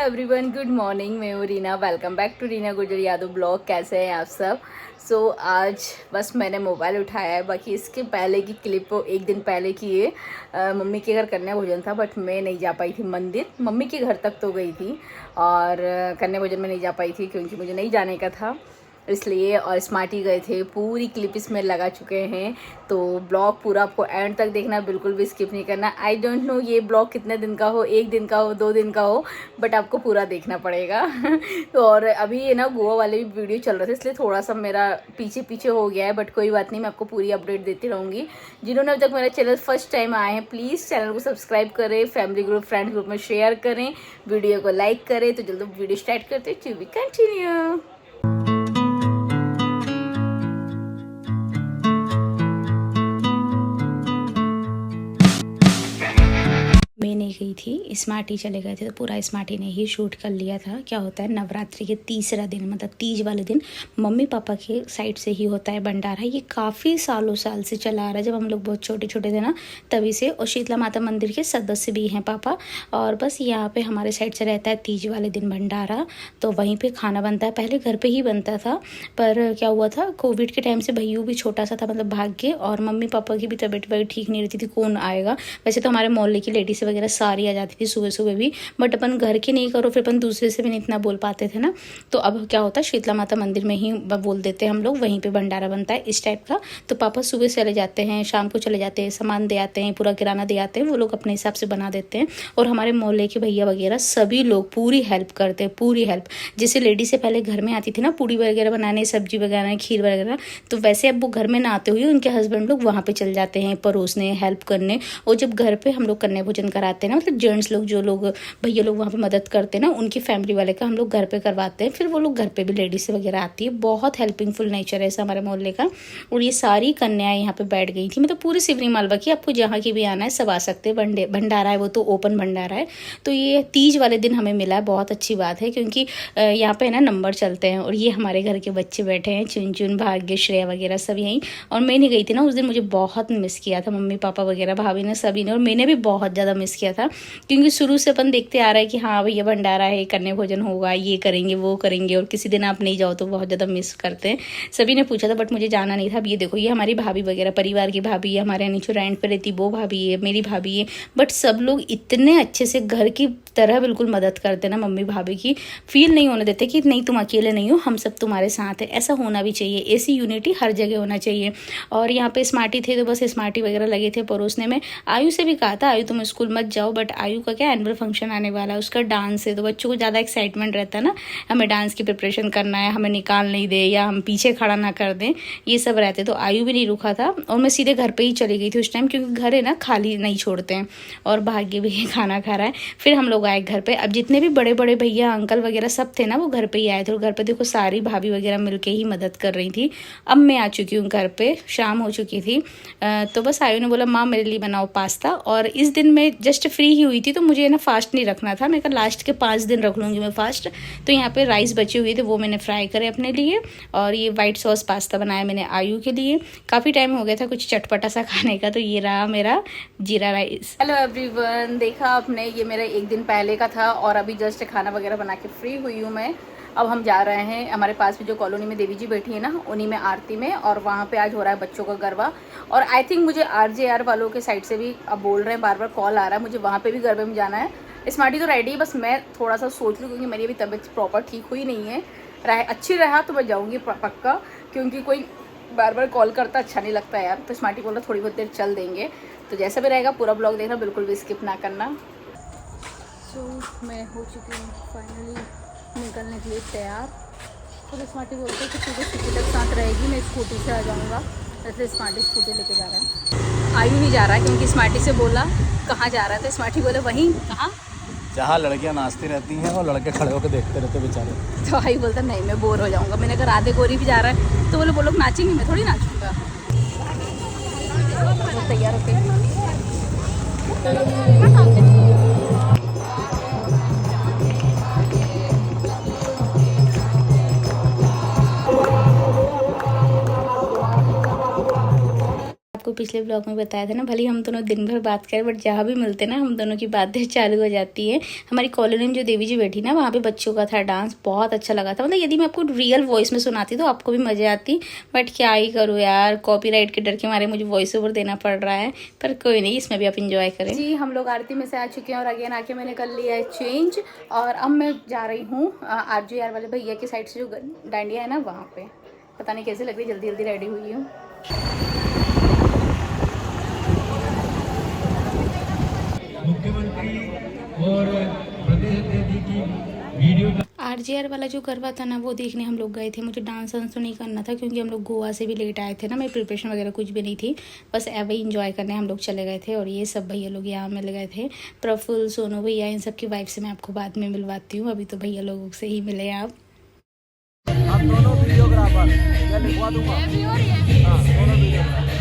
Everyone, good morning. मैं हूँ Reena. Welcome back to Reena Gujar Yadav blog. कैसे हैं आप सब? आज बस मैंने मोबाइल उठाया है। बाकी इसके पहले की क्लिप एक दिन पहले की है। मम्मी के घर कन्या भोजन था, बट मैं नहीं जा पाई थी मंदिर। मम्मी के घर तक तो गई थी और कन्या भोजन में नहीं जा पाई थी क्योंकि मुझे नहीं जाने का था इसलिए। और स्मार्टी गए थे। पूरी क्लिप इसमें लगा चुके हैं, तो ब्लॉग पूरा आपको एंड तक देखना, बिल्कुल भी स्किप नहीं करना। आई डोंट नो ये ब्लॉग कितने दिन का हो, 1 दिन का हो, 2 दिन का हो, बट आपको पूरा देखना पड़ेगा। तो और अभी ये ना गोवा वाले भी वीडियो चल रहे थे, इसलिए थोड़ा सा मेरा पीछे पीछे हो गया है, बट कोई बात नहीं, मैं आपको पूरी अपडेट देती रहूँगी। जिन्होंने अभी तक मेरा चैनल फर्स्ट टाइम आए हैं, प्लीज़ चैनल को सब्सक्राइब करें, फैमिली ग्रुप फ्रेंड ग्रुप में शेयर करें, वीडियो को लाइक करें। तो जल्दी वीडियो स्टार्ट करते हैं, टू बी कंटिन्यू। मैं नहीं गई थी, स्मार्टी चले गए थे, तो पूरा स्मार्टी ने ही शूट कर लिया था। क्या होता है, नवरात्रि के तीसरा दिन मतलब तीज वाले दिन मम्मी पापा के साइड से ही होता है भंडारा। ये काफ़ी सालों साल से चला आ रहा है, जब हम लोग बहुत छोटे छोटे थे ना तभी से। और शीतला माता मंदिर के सदस्य भी हैं पापा। और बस यहाँ पे हमारे साइड से रहता है तीज वाले दिन भंडारा, तो वहीं पर खाना बनता है। पहले घर पर ही बनता था, पर क्या हुआ था, कोविड के टाइम से भैयू भी छोटा सा था, मतलब भाग के, और मम्मी पापा की भी तबीयत ठीक नहीं रहती थी, कौन आएगा। वैसे तो हमारे मोहल्ले की लेडीज वगैरह सारी आ जाती थी सुबह सुबह भी, बट अपन घर के नहीं करो फिर अपन दूसरे से भी नहीं इतना बोल पाते थे ना। तो अब क्या होता है, शीतला माता मंदिर में ही बोल देते हैं हम लोग, वहीं पे भंडारा बनता है इस टाइप का। तो पापा सुबह चले जाते हैं, शाम को चले जाते हैं, सामान दे आते हैं, पूरा किराना दे आते हैं, वो लोग अपने हिसाब से बना देते हैं। और हमारे मोहल्ले के भैया वगैरह सभी लोग पूरी हेल्प करते हैं, पूरी हेल्प। जैसे लेडी से पहले घर में आती थी ना पूड़ी वगैरह बनाने, सब्जी वगैरह, खीर वगैरह, तो वैसे अब वो घर में ना आते हुए उनके हस्बैंड लोग वहाँ पे चल जाते हैं परोसने, हेल्प करने। और जब घर पे हम लोग कन्या भोजन कराते हैं ना, मतलब जेंट्स लोग, जो लोग भैया लोग वहाँ पे मदद करते हैं ना, उनकी फैमिली वाले का हम लोग घर पे करवाते हैं। फिर वो लोग घर पे भी लेडीज वगैरह आती है। बहुत हेल्पिंगफुल नेचर है ऐसा हमारे मोहल्ले का। और ये सारी कन्याएं यहाँ पे बैठ गई थी, मतलब पूरी सिवनी मालवा की, आपको जहाँ की भी आना है सब आ सकते हैं। भंडारा है, वो तो ओपन भंडारा है। तो ये तीज वाले दिन हमें मिला है, बहुत अच्छी बात है, क्योंकि यहाँ पे ना नंबर चलते हैं। और ये हमारे घर के बच्चे बैठे हैं, चुन चुन, भाग्य, श्रेया वगैरह सब यहीं। और मैं नहीं गई थी ना उस दिन, मुझे बहुत मिस किया था मम्मी पापा वगैरह, भाभी ने, सभी ने, और मैंने भी बहुत ज़्यादा मिस किया था। क्योंकि शुरू से अपन देखते आ रहा है कि हाँ भैया भंडारा है, कन्या भोजन होगा, ये करेंगे वो करेंगे, और किसी दिन आप नहीं जाओ तो बहुत ज़्यादा मिस करते हैं। सभी ने पूछा था, बट मुझे जाना नहीं था। अब ये देखो, ये हमारी भाभी वगैरह, परिवार की भाभी है, हमारे नीचे रेंट पे रहती वो भाभी है, मेरी भाभी है, बट सब लोग इतने अच्छे से घर की तरह बिल्कुल मदद करते ना मम्मी भाभी की। फील नहीं होने देते कि नहीं तुम अकेले नहीं हो, हम सब तुम्हारे साथ है। ऐसा होना भी चाहिए, ऐसी यूनिटी हर जगह होना चाहिए। और यहाँ पे स्मार्टी थे तो बस स्मार्टी वगैरह लगे थे परोसने में। आयु से भी कहा था, आयु तुम स्कूल मत जाओ, बट आयु का क्या, एनुअल फंक्शन आने वाला है, उसका डांस है, तो बच्चों को ज़्यादा एक्साइटमेंट रहता है ना, हमें डांस की प्रिपरेशन करना है, हमें निकाल नहीं दे या हम पीछे खड़ा ना कर दें, ये सब रहते। तो आयु भी नहीं रुका था और मैं सीधे घर पे ही चली गई थी उस टाइम, क्योंकि घर है ना खाली नहीं छोड़ते हैं। और भाग्य भी खाना खा रहा है। फिर हम लोग आए घर पे। अब जितने भी बड़े बड़े भैया अंकल वगैरह सब थे ना, वो घर पे ही आए थे। और घर पे देखो सारी भाभी वगैरह मिलके ही मदद कर रही थी। अब मैं आ चुकी हूँ घर पे, शाम हो चुकी थी। तो बस आयु ने बोला माँ मेरे लिए बनाओ पास्ता। और इस दिन मैं जस्ट फ्री ही हुई थी, तो मुझे ना फास्ट नहीं रखना था। मैं लास्ट के 5 दिन रख लूँगी मैं फास्ट। तो यहाँ पे राइस बचे हुए थे, वो मैंने फ्राई करे अपने लिए। और ये वाइट सॉस पास्ता बनाया मैंने आयु के लिए। काफ़ी टाइम हो गया था कुछ चटपटा सा खाने का, तो ये रहा मेरा जीरा राइस। हेलो एवरीवन, देखा आपने, ये मेरा 1 दिन पहले का था। और अभी जस्ट खाना वगैरह बना के फ्री हुई हूँ मैं। अब हम जा रहे हैं, हमारे पास भी जो कॉलोनी में देवी जी बैठी है ना, उन्हीं में आरती में। और वहाँ पे आज हो रहा है बच्चों का गरबा। और आई थिंक मुझे RJR वालों के साइड से भी अब बोल रहे हैं, बार बार कॉल आ रहा है, मुझे वहाँ पे भी गरबे में जाना है। स्मार्टी तो रेडी है, बस मैं थोड़ा सा सोच लूँ, क्योंकि मेरी अभी तबीयत प्रॉपर ठीक हुई नहीं है। अच्छी रहा तो मैं जाऊँगी पक्का, क्योंकि कोई बार बार कॉल करता अच्छा नहीं लगता यार। तो स्मार्टी बोला थोड़ी बहुत देर चल देंगे। तो जैसा भी रहेगा पूरा ब्लॉग देखना, बिल्कुल भी स्किप ना करना। मैं हो चुकी हूँ फाइनली निकलने के लिए तैयार। तो स्मार्टी बोलते हैं कि सीधे सिटी तक साथ रहेगी, मैं स्कूटी से आ जाऊँगा। ऐसे स्मार्टी स्कूटी लेके जा रहा है। आयु नहीं जा रहा है, क्योंकि स्मार्टी से बोला कहाँ जा रहा है, तो स्मार्टी बोले वहीं। कहाँ? जहाँ लड़कियाँ नाचती रहती हैं और लड़के खड़े होकर देखते रहते बेचारे। तो आयु बोलता नहीं मैं बोर हो जाऊँगा। मैंने कहा राधे गोरी भी जा रहा है, तो बोले वो लोग नाचेंगे, मैं थोड़ी नाचूँगा। तो तैयार होके आपको पिछले ब्लॉग में बताया था ना, भले हम दोनों दिन भर बात करें बट जहाँ भी मिलते ना हम दोनों की बातें चालू हो जाती है। हमारी कॉलोनी में जो देवी जी बैठी ना, वहाँ पे बच्चों का था डांस, बहुत अच्छा लगा था। मतलब यदि मैं आपको रियल वॉइस में सुनाती तो आपको भी मज़ा आती, बट क्या ही करूँ यार, कॉपीराइट के डर के मारे मुझे वॉइस ओवर देना पड़ रहा है। पर कोई नहीं, इसमें भी आप इंजॉय करें। जी हम लोग आरती में से आ चुके हैं और अगेन आके मैंने कर लिया है चेंज, और अब मैं जा रही हूँ RJR वाले भैया की साइड से जो डांडिया है ना वहाँ पे। पता नहीं कैसे लग रही, जल्दी जल्दी रेडी हुई हूँ। मुख्यमंत्री और प्रदेश अध्यक्ष की वीडियो RJR वाला जो गरबा था ना वो देखने हम लोग गए थे। मुझे डांस वांस तो नहीं करना था क्योंकि हम लोग गोवा से भी लेट आए थे ना, मेरी प्रिपरेशन वगैरह कुछ भी नहीं थी, बस ऐसे ही इंजॉय करने हम लोग चले गए थे। और ये सब भैया लोग यहाँ मिल गए थे, प्रफुल्ल, सोनू भैया, इन सब की वाइफ से मैं आपको बाद में मिलवाती हूँ। अभी तो भैया लोगों से ही मिले आप दोनों वीडियोग्राफर मैं लिखवा दूंगा। हाँ, दोनों वीडियोग्राफर।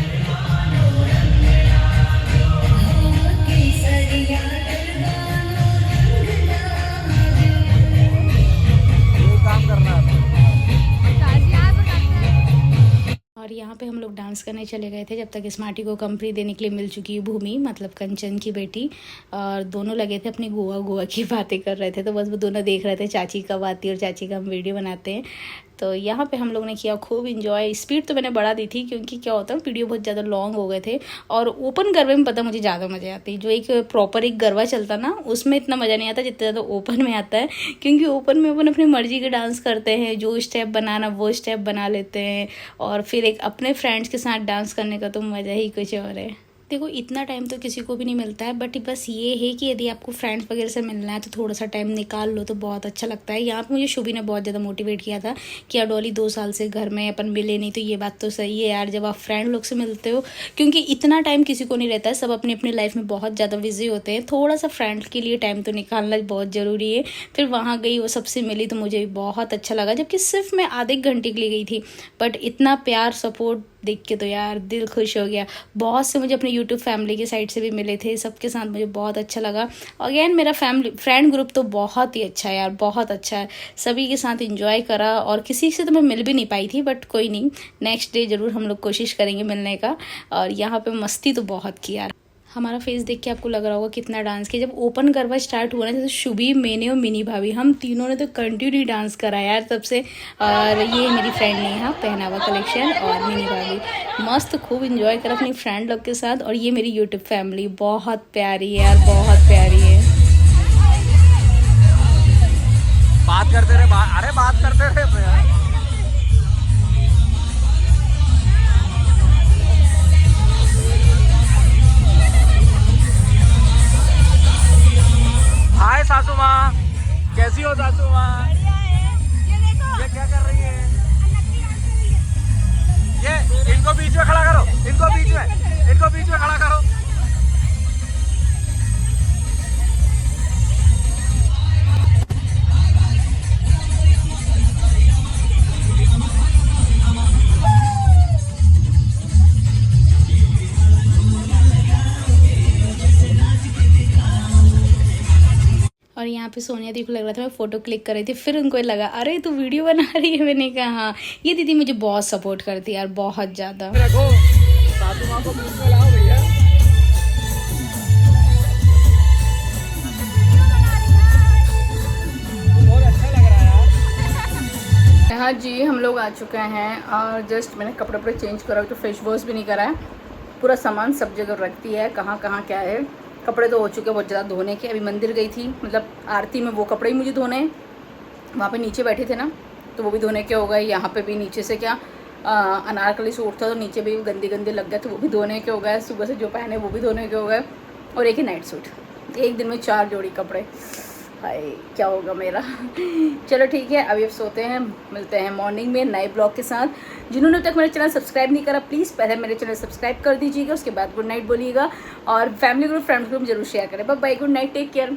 काम करना है। और यहाँ पे हम लोग डांस करने चले गए थे जब तक स्मार्टी को कंपनी देने के लिए मिल चुकी है भूमि, मतलब कंचन की बेटी। और दोनों लगे थे अपनी गोवा की बातें कर रहे थे, तो बस वो दोनों देख रहे थे चाची कब आती है और चाची का हम वीडियो बनाते हैं। तो यहाँ पे हम लोग ने किया खूब इन्जॉय। स्पीड तो मैंने बढ़ा दी थी क्योंकि क्या होता है वीडियो बहुत ज़्यादा लॉन्ग हो गए थे, और ओपन गरबे में पता मुझे ज़्यादा मज़ा आती है। जो एक प्रॉपर एक गरबा चलता ना उसमें इतना मज़ा नहीं आता जितना ज़्यादा ओपन में आता है, क्योंकि ओपन में अपन अपनी मर्जी के डांस करते हैं, जो स्टेप बनाना वो स्टेप बना लेते हैं, और फिर एक अपने फ्रेंड्स के साथ डांस करने का तो मज़ा ही कुछ और है। देखो इतना टाइम तो किसी को भी नहीं मिलता है, बट बस ये है कि यदि आपको फ्रेंड्स वगैरह से मिलना है तो थोड़ा सा टाइम निकाल लो तो बहुत अच्छा लगता है। यहाँ पे मुझे शुभी ने बहुत ज़्यादा मोटिवेट किया था कि यार डॉली 2 साल से घर में अपन मिले नहीं, तो ये बात तो सही है यार, जब आप फ्रेंड लोग से मिलते हो, क्योंकि इतना टाइम किसी को नहीं रहता है, सब अपनी अपनी लाइफ में बहुत ज़्यादा बिजी होते हैं, थोड़ा सा फ्रेंड्स के लिए टाइम तो निकालना बहुत ज़रूरी है। फिर वहाँ गई, वो सबसे मिली तो मुझे बहुत अच्छा लगा, जबकि सिर्फ मैं आधे घंटे के लिए गई थी, बट इतना प्यार सपोर्ट देख के तो यार दिल खुश हो गया। बहुत से मुझे अपने यूट्यूब फैमिली के साइड से भी मिले थे, सबके साथ मुझे बहुत अच्छा लगा। अगेन मेरा फैमिली फ्रेंड ग्रुप तो बहुत ही अच्छा है यार, बहुत अच्छा है, सभी के साथ एंजॉय करा। और किसी से तो मैं मिल भी नहीं पाई थी, बट कोई नहीं, नेक्स्ट डे ज़रूर हम लोग कोशिश करेंगे मिलने का। और यहाँ पे मस्ती तो बहुत की यार। हमारा फेस देख के आपको लग रहा होगा कितना डांस किया। जब ओपन गरबा स्टार्ट हुआ ना तो शुभी, मैंने और मिनी भाभी, हम तीनों ने तो कंटिन्यू डांस करा यार तब से। और ये मेरी फ्रेंड नेहा, पहनावा कलेक्शन, और मिनी भाभी मस्त खूब इंजॉय करा अपनी फ्रेंड लोग के साथ। और ये मेरी यूट्यूब फैमिली बहुत प्यारी है यार, बहुत प्यारी है। बात करते रहे, अरे बात करते रहे यार। हाय सासू माँ, कैसी हो सासू माँ? ये क्या कर रही है? ये इनको बीच में खड़ा करो, इनको बीच में खड़ा करो। और यहाँ पे सोनिया दी को लग रहा था मैं फ़ोटो क्लिक कर रही थी, फिर उनको लगा अरे तू वीडियो बना रही है। मैंने कहा हाँ, ये दीदी मुझे बहुत सपोर्ट करती है यार, बहुत ज़्यादा। रखो, सासू माँ को बीच में लाओ भैया। बहुत अच्छा लग रहा है यार। हाँ जी, हम लोग आ चुके हैं और जस्ट मैंने कपड़े वपड़े चेंज करा, तो फेस वॉश भी नहीं करा है। पूरा सामान सब जगह रखती है, कहाँ कहाँ क्या है। कपड़े तो हो चुके बहुत ज़्यादा धोने के। अभी मंदिर गई थी, मतलब आरती में वो कपड़े ही मुझे धोने हैं। वहाँ पे नीचे बैठे थे ना, तो वो भी धोने के हो गए। यहाँ पे भी नीचे से क्या अनारकली सूट था तो नीचे भी गंदे गंदे लग गए, तो वो भी धोने के हो गए। सुबह से जो पहने वो भी धोने के हो गए। और एक ही नाइट सूट, एक दिन में 4 जोड़ी कपड़े। हाय क्या होगा मेरा। चलो ठीक है, अभी अब सोते हैं, मिलते हैं मॉर्निंग में नए ब्लॉग के साथ। जिन्होंने अब तक मेरा चैनल सब्सक्राइब नहीं करा प्लीज़ पहले मेरे चैनल सब्सक्राइब कर दीजिएगा, उसके बाद गुड नाइट बोलिएगा, और फैमिली ग्रुप फ्रेंड्स ग्रुप जरूर शेयर करें। Bye bye, good night, take care.